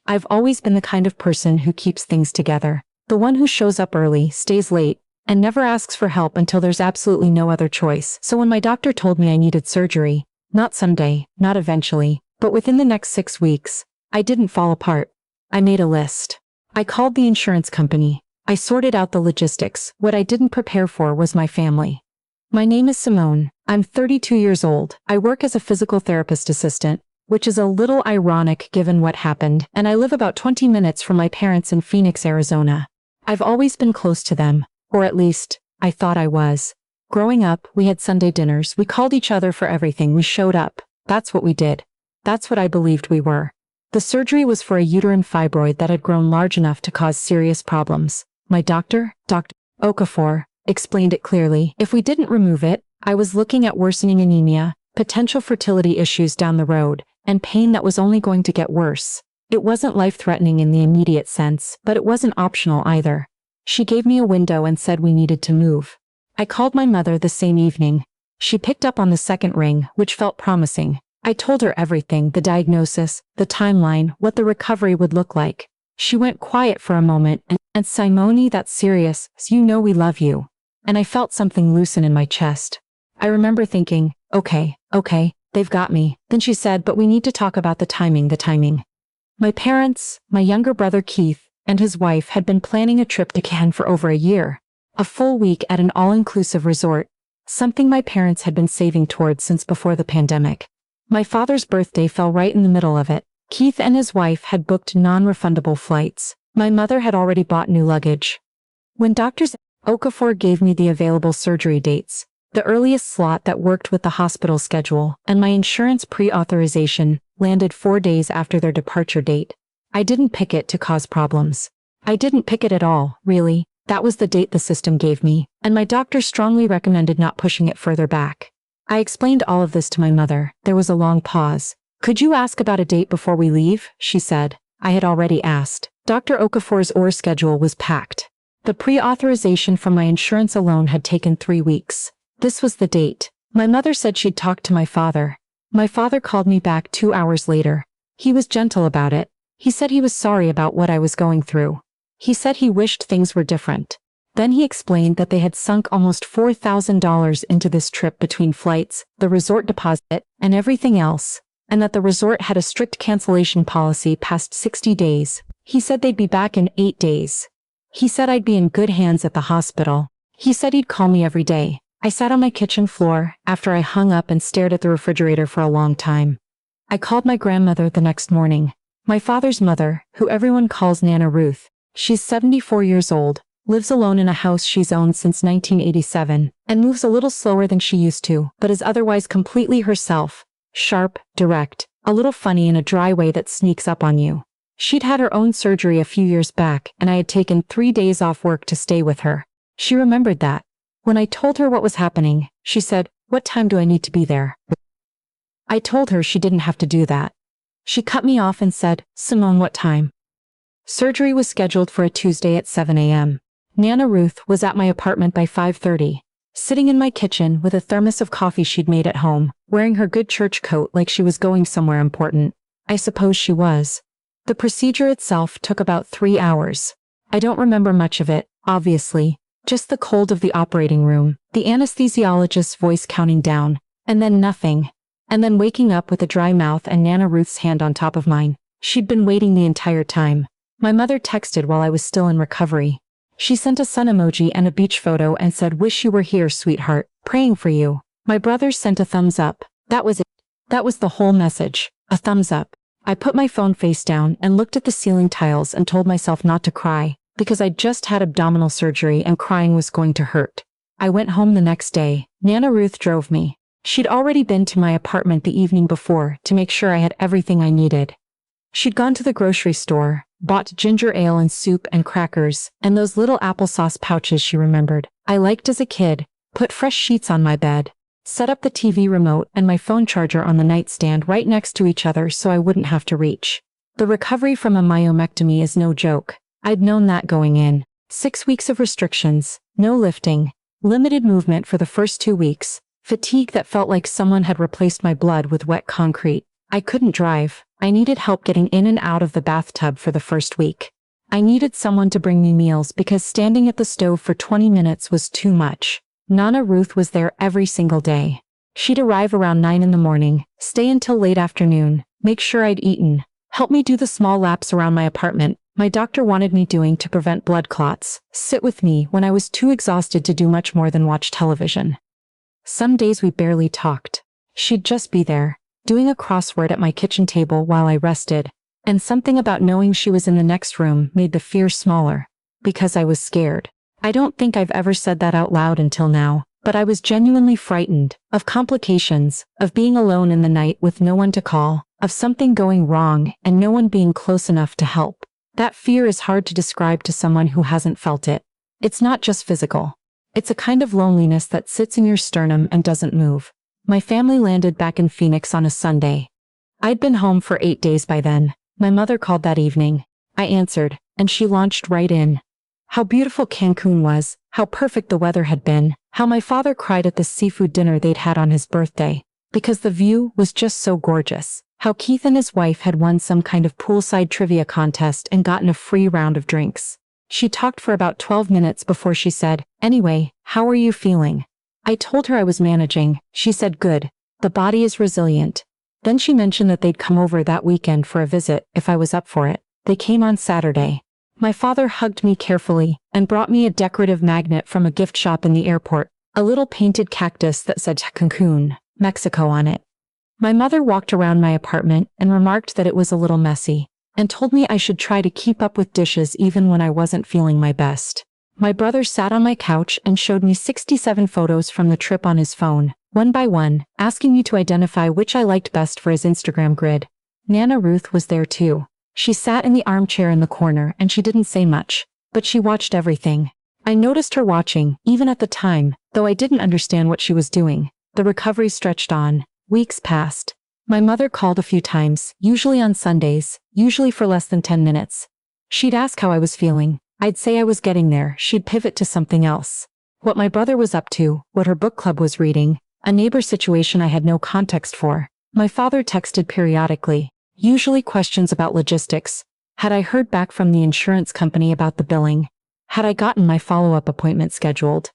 I've always been the kind of person who keeps things together. The one who shows up early, stays late, and never asks for help until there's absolutely no other choice. So when my doctor told me I needed surgery, not someday, not eventually, but within the next 6 weeks, I didn't fall apart. I made a list. I called the insurance company. I sorted out the logistics. What I didn't prepare for was my family. My name is Simone. I'm 32 years old. I work as a physical therapist assistant, which is a little ironic given what happened, and I live about 20 minutes from my parents in Phoenix, Arizona. I've always been close to them, or at least, I thought I was. Growing up, we had Sunday dinners. We called each other for everything. We showed up. That's what we did. That's what I believed we were. The surgery was for a uterine fibroid that had grown large enough to cause serious problems. My doctor, Dr. Okafor, explained it clearly. If we didn't remove it, I was looking at worsening anemia, potential fertility issues down the road, and pain that was only going to get worse. It wasn't life-threatening in the immediate sense, but it wasn't optional either. She gave me a window and said we needed to move. I called my mother the same evening. She picked up on the second ring, which felt promising. I told her everything, the diagnosis, the timeline, what the recovery would look like. She went quiet for a moment and Simone, that's serious, so you know we love you. And I felt something loosen in my chest. I remember thinking, okay, they've got me. Then she said, but we need to talk about the timing. My parents, my younger brother Keith, and his wife had been planning a trip to Cancún for over a year. A full week at an all-inclusive resort, something my parents had been saving towards since before the pandemic. My father's birthday fell right in the middle of it. Keith and his wife had booked non-refundable flights. My mother had already bought new luggage. When Dr. Okafor gave me the available surgery dates, the earliest slot that worked with the hospital schedule, and my insurance pre-authorization landed 4 days after their departure date, I didn't pick it to cause problems. I didn't pick it at all, really. That was the date the system gave me, and my doctor strongly recommended not pushing it further back. I explained all of this to my mother. There was a long pause. Could you ask about a date before we leave? She said. I had already asked. Dr. Okafor's OR schedule was packed. The pre-authorization from my insurance alone had taken 3 weeks. This was the date. My mother said she'd talked to my father. My father called me back 2 hours later. He was gentle about it. He said he was sorry about what I was going through. He said he wished things were different. Then he explained that they had sunk almost $4,000 into this trip between flights, the resort deposit, and everything else, and that the resort had a strict cancellation policy past 60 days. He said they'd be back in 8 days. He said I'd be in good hands at the hospital. He said he'd call me every day. I sat on my kitchen floor after I hung up and stared at the refrigerator for a long time. I called my grandmother the next morning. My father's mother, who everyone calls Nana Ruth. She's 74 years old, lives alone in a house she's owned since 1987, and moves a little slower than she used to, but is otherwise completely herself. Sharp, direct, a little funny in a dry way that sneaks up on you. She'd had her own surgery a few years back, and I had taken 3 days off work to stay with her. She remembered that. When I told her what was happening, she said, "What time do I need to be there?" I told her she didn't have to do that. She cut me off and said, "Simone, what time?" Surgery was scheduled for a Tuesday at 7 a.m. Nana Ruth was at my apartment by 5:30, sitting in my kitchen with a thermos of coffee she'd made at home, wearing her good church coat like she was going somewhere important. I suppose she was. The procedure itself took about 3 hours. I don't remember much of it, obviously, just the cold of the operating room, the anesthesiologist's voice counting down, and then nothing. And then waking up with a dry mouth and Nana Ruth's hand on top of mine. She'd been waiting the entire time. My mother texted while I was still in recovery. She sent a sun emoji and a beach photo and said, "Wish you were here, sweetheart. Praying for you." My brothers sent a thumbs up. That was it. That was the whole message. A thumbs up. I put my phone face down and looked at the ceiling tiles and told myself not to cry, because I'd just had abdominal surgery and crying was going to hurt. I went home the next day. Nana Ruth drove me. She'd already been to my apartment the evening before to make sure I had everything I needed. She'd gone to the grocery store, bought ginger ale and soup and crackers, and those little applesauce pouches she remembered I liked as a kid, put fresh sheets on my bed, set up the TV remote and my phone charger on the nightstand right next to each other so I wouldn't have to reach. The recovery from a myomectomy is no joke. I'd known that going in. 6 weeks of restrictions, no lifting, limited movement for the first 2 weeks, fatigue that felt like someone had replaced my blood with wet concrete. I couldn't drive. I needed help getting in and out of the bathtub for the first week. I needed someone to bring me meals because standing at the stove for 20 minutes was too much. Nana Ruth was there every single day. She'd arrive around 9 in the morning, stay until late afternoon, make sure I'd eaten, help me do the small laps around my apartment my doctor wanted me doing to prevent blood clots, sit with me when I was too exhausted to do much more than watch television. Some days we barely talked. She'd just be there, doing a crossword at my kitchen table while I rested, and something about knowing she was in the next room made the fear smaller, because I was scared. I don't think I've ever said that out loud until now, but I was genuinely frightened, of complications, of being alone in the night with no one to call, of something going wrong and no one being close enough to help. That fear is hard to describe to someone who hasn't felt it. It's not just physical. It's a kind of loneliness that sits in your sternum and doesn't move. My family landed back in Phoenix on a Sunday. I'd been home for 8 days by then. My mother called that evening. I answered, and she launched right in. How beautiful Cancun was, how perfect the weather had been, how my father cried at the seafood dinner they'd had on his birthday, because the view was just so gorgeous. How Keith and his wife had won some kind of poolside trivia contest and gotten a free round of drinks. She talked for about 12 minutes before she said, "Anyway, how are you feeling?" I told her I was managing. She said, "Good. The body is resilient." Then she mentioned that they'd come over that weekend for a visit if I was up for it. They came on Saturday. My father hugged me carefully and brought me a decorative magnet from a gift shop in the airport, a little painted cactus that said Cancún, Mexico on it. My mother walked around my apartment and remarked that it was a little messy, and told me I should try to keep up with dishes even when I wasn't feeling my best. My brother sat on my couch and showed me 67 photos from the trip on his phone, one by one, asking me to identify which I liked best for his Instagram grid. Nana Ruth was there too. She sat in the armchair in the corner and she didn't say much, but she watched everything. I noticed her watching, even at the time, though I didn't understand what she was doing. The recovery stretched on. Weeks passed. My mother called a few times, usually on Sundays, usually for less than 10 minutes. She'd ask how I was feeling. I'd say I was getting there. She'd pivot to something else. What my brother was up to, what her book club was reading, a neighbor situation I had no context for. My father texted periodically, usually questions about logistics. Had I heard back from the insurance company about the billing? Had I gotten my follow-up appointment scheduled?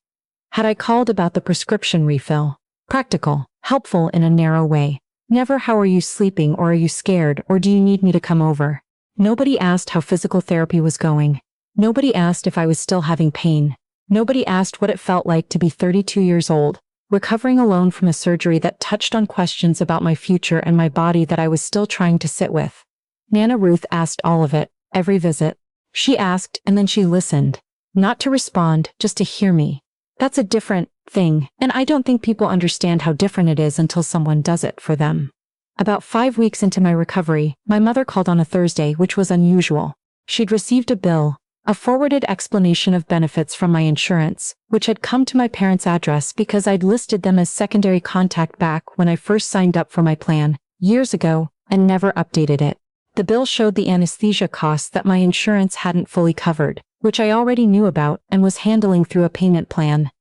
Had I called about the prescription refill? Practical, helpful in a narrow way. Never how are you sleeping or are you scared or do you need me to come over? Nobody asked how physical therapy was going. Nobody asked if I was still having pain. Nobody asked what it felt like to be 32 years old, recovering alone from a surgery that touched on questions about my future and my body that I was still trying to sit with. Nana Ruth asked all of it, every visit. She asked and then she listened. Not to respond, just to hear me. That's a different thing, and I don't think people understand how different it is until someone does it for them. About 5 weeks into my recovery, my mother called on a Thursday, which was unusual. She'd received a bill, a forwarded explanation of benefits from my insurance, which had come to my parents' address because I'd listed them as secondary contact back when I first signed up for my plan, years ago, and never updated it. The bill showed the anesthesia costs that my insurance hadn't fully covered, which I already knew about and was handling through a payment plan.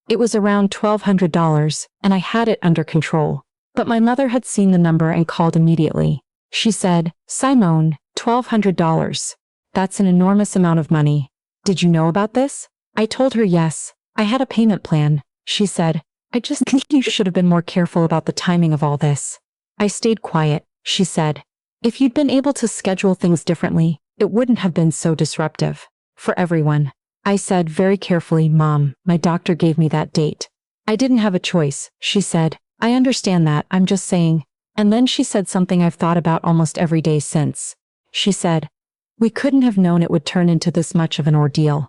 It was around $1,200, and I had it under control. But my mother had seen the number and called immediately. She said, "Simone, $1,200. That's an enormous amount of money. Did you know about this?" I told her yes. I had a payment plan. She said, "I just think you should have been more careful about the timing of all this." I stayed quiet. She said, "If you'd been able to schedule things differently, it wouldn't have been so disruptive. For everyone." I said very carefully, "Mom, my doctor gave me that date." "I didn't have a choice," she said. "I understand that, I'm just saying." And then she said something I've thought about almost every day since. She said, "We couldn't have known it would turn into this much of an ordeal."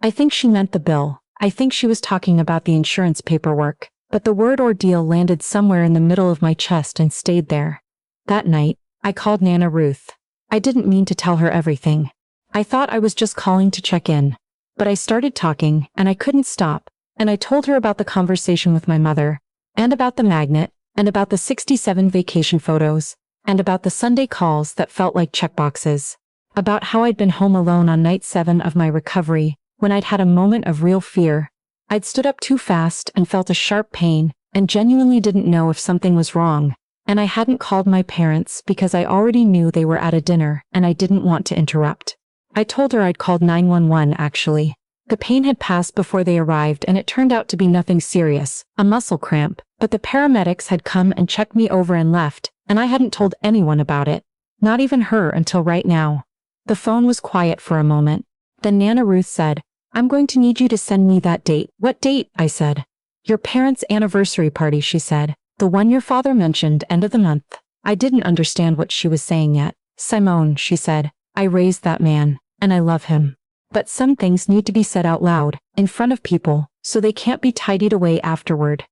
I think she meant the bill. I think she was talking about the insurance paperwork, but the word ordeal landed somewhere in the middle of my chest and stayed there. That night, I called Nana Ruth. I didn't mean to tell her everything. I thought I was just calling to check in. But I started talking, and I couldn't stop, and I told her about the conversation with my mother, and about the magnet, and about the 67 vacation photos, and about the Sunday calls that felt like checkboxes, about how I'd been home alone on night 7 of my recovery, when I'd had a moment of real fear. I'd stood up too fast and felt a sharp pain, and genuinely didn't know if something was wrong. And I hadn't called my parents because I already knew they were at a dinner and I didn't want to interrupt. I told her I'd called 911 actually. The pain had passed before they arrived and it turned out to be nothing serious, a muscle cramp, but the paramedics had come and checked me over and left, and I hadn't told anyone about it. Not even her until right now. The phone was quiet for a moment. Then Nana Ruth said, "I'm going to need you to send me that date." "What date?" I said. "Your parents' anniversary party," she said. "The one your father mentioned, end of the month." I didn't understand what she was saying yet. "Simone," she said, "I raised that man, and I love him. But some things need to be said out loud, in front of people, so they can't be tidied away afterward."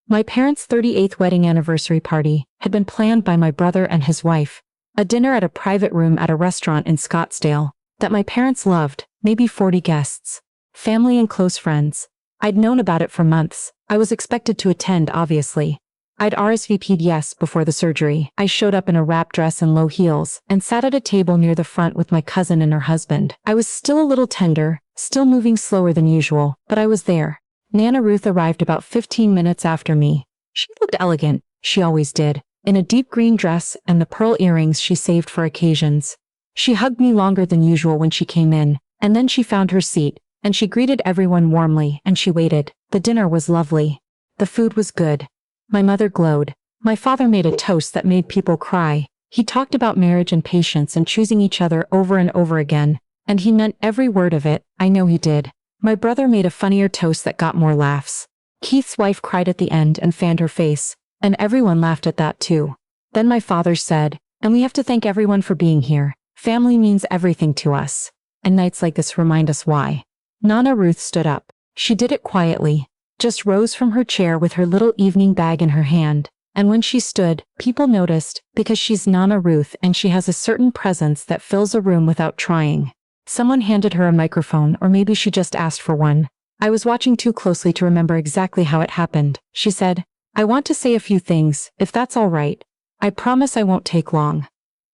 My parents' 38th wedding anniversary party had been planned by my brother and his wife. A dinner at a private room at a restaurant in Scottsdale that my parents loved, maybe 40 guests. Family and close friends. I'd known about it for months. I was expected to attend, obviously. I'd RSVP'd yes before the surgery. I showed up in a wrap dress and low heels and sat at a table near the front with my cousin and her husband. I was still a little tender, still moving slower than usual, but I was there. Nana Ruth arrived about 15 minutes after me. She looked elegant, she always did, in a deep green dress and the pearl earrings she saved for occasions. She hugged me longer than usual when she came in, and then she found her seat, and she greeted everyone warmly, and she waited. The dinner was lovely. The food was good. My mother glowed. My father made a toast that made people cry. He talked about marriage and patience and choosing each other over and over again, and he meant every word of it. I know he did. My brother made a funnier toast that got more laughs. Keith's wife cried at the end and fanned her face, and everyone laughed at that too. Then my father said, "And we have to thank everyone for being here. Family means everything to us. And nights like this remind us why." Nana Ruth stood up. She did it quietly, just rose from her chair with her little evening bag in her hand. And when she stood, people noticed, because she's Nana Ruth and she has a certain presence that fills a room without trying. Someone handed her a microphone, or maybe she just asked for one. I was watching too closely to remember exactly how it happened. She said, "I want to say a few things, if that's all right. I promise I won't take long."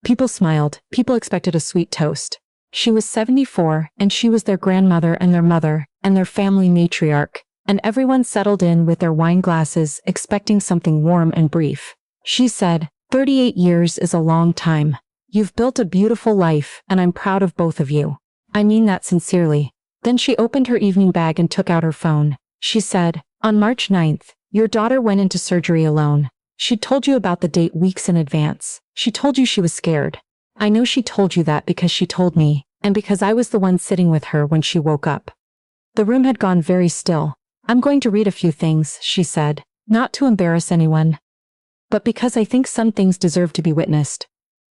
People smiled. People expected a sweet toast. She was 74, and she was their grandmother and their mother, and their family matriarch, and everyone settled in with their wine glasses, expecting something warm and brief. She said, 38 years is a long time. You've built a beautiful life, and I'm proud of both of you. I mean that sincerely." Then she opened her evening bag and took out her phone. She said, "On March 9th, your daughter went into surgery alone. She told you about the date weeks in advance. She told you she was scared. I know she told you that because she told me, and because I was the one sitting with her when she woke up." The room had gone very still. "I'm going to read a few things," she said, "not to embarrass anyone, but because I think some things deserve to be witnessed."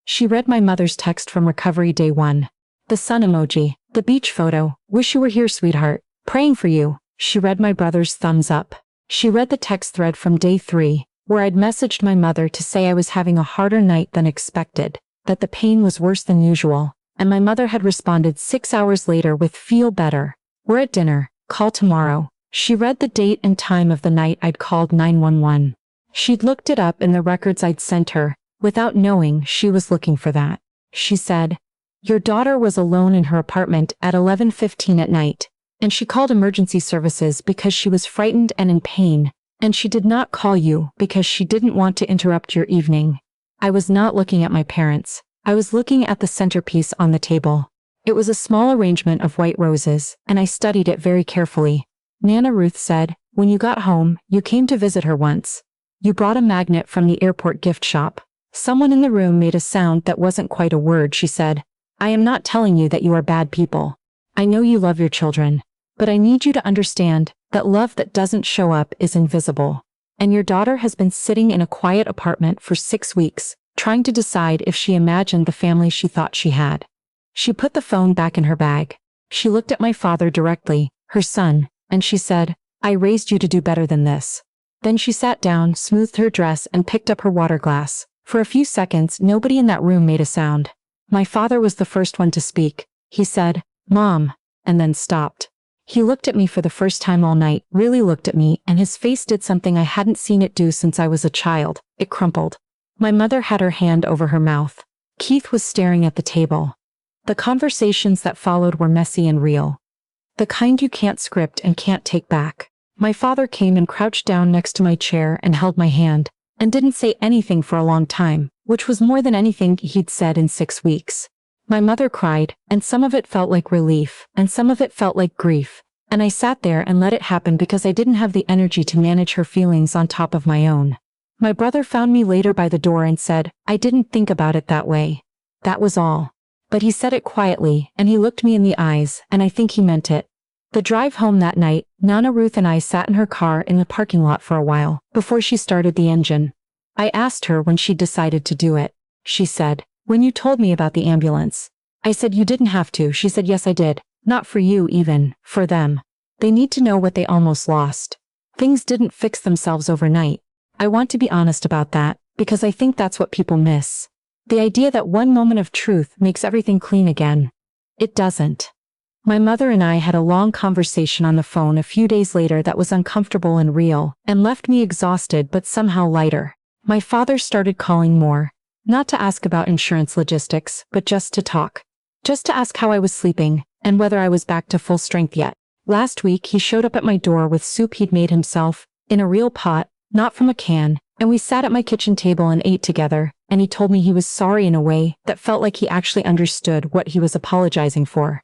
She read my mother's text from recovery day 1. The sun emoji, the beach photo, "Wish you were here, sweetheart. Praying for you." She read my brother's thumbs up. She read the text thread from day 3, where I'd messaged my mother to say I was having a harder night than expected, that the pain was worse than usual, and my mother had responded 6 hours later with "Feel better. We're at dinner. Call tomorrow." She read the date and time of the night I'd called 911. She'd looked it up in the records I'd sent her, without knowing she was looking for that. She said, "Your daughter was alone in her apartment at 11:15 at night, and she called emergency services because she was frightened and in pain, and she did not call you because she didn't want to interrupt your evening." I was not looking at my parents. I was looking at the centerpiece on the table. It was a small arrangement of white roses, and I studied it very carefully. Nana Ruth said, "When you got home, you came to visit her once. You brought a magnet from the airport gift shop." Someone in the room made a sound that wasn't quite a word. She said, "I am not telling you that you are bad people. I know you love your children. But I need you to understand that love that doesn't show up is invisible. And your daughter has been sitting in a quiet apartment for 6 weeks, trying to decide if she imagined the family she thought she had." She put the phone back in her bag. She looked at my father directly, her son, and she said, "I raised you to do better than this." Then she sat down, smoothed her dress, and picked up her water glass. For a few seconds, nobody in that room made a sound. My father was the first one to speak. He said, "Mom," and then stopped. He looked at me for the first time all night, really looked at me, and his face did something I hadn't seen it do since I was a child. It crumpled. My mother had her hand over her mouth. Keith was staring at the table. The conversations that followed were messy and real. The kind you can't script and can't take back. My father came and crouched down next to my chair and held my hand, and didn't say anything for a long time, which was more than anything he'd said in 6 weeks. My mother cried, and some of it felt like relief, and some of it felt like grief, and I sat there and let it happen because I didn't have the energy to manage her feelings on top of my own. My brother found me later by the door and said, "I didn't think about it that way." That was all. But he said it quietly, and he looked me in the eyes, and I think he meant it. The drive home that night, Nana Ruth and I sat in her car in the parking lot for a while, before she started the engine. I asked her when she decided to do it. She said, "When you told me about the ambulance." I said, "You didn't have to." She said, "Yes, I did. Not for you even, for them. They need to know what they almost lost. Things didn't fix themselves overnight." I want to be honest about that, because I think that's what people miss. The idea that one moment of truth makes everything clean again. It doesn't. My mother and I had a long conversation on the phone a few days later that was uncomfortable and real, and left me exhausted but somehow lighter. My father started calling more, not to ask about insurance logistics, but just to talk. Just to ask how I was sleeping, and whether I was back to full strength yet. Last week he showed up at my door with soup he'd made himself, in a real pot, not from a can, and we sat at my kitchen table and ate together, and he told me he was sorry in a way that felt like he actually understood what he was apologizing for.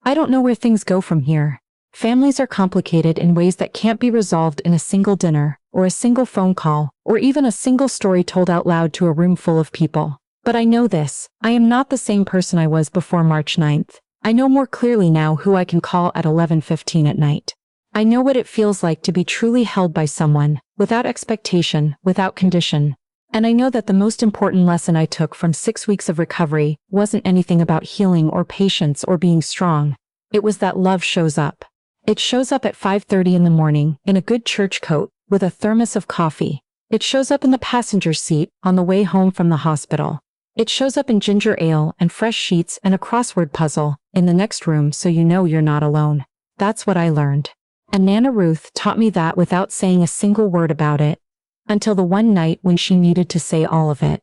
I don't know where things go from here. Families are complicated in ways that can't be resolved in a single dinner, or a single phone call, or even a single story told out loud to a room full of people. But I know this, I am not the same person I was before March 9th. I know more clearly now who I can call at 11:15 at night. I know what it feels like to be truly held by someone, without expectation, without condition. And I know that the most important lesson I took from 6 weeks of recovery wasn't anything about healing or patience or being strong. It was that love shows up. It shows up at 5:30 in the morning, in a good church coat, with a thermos of coffee. It shows up in the passenger seat, on the way home from the hospital. It shows up in ginger ale and fresh sheets and a crossword puzzle, in the next room so you know you're not alone. That's what I learned. And Nana Ruth taught me that without saying a single word about it. Until the one night when she needed to say all of it.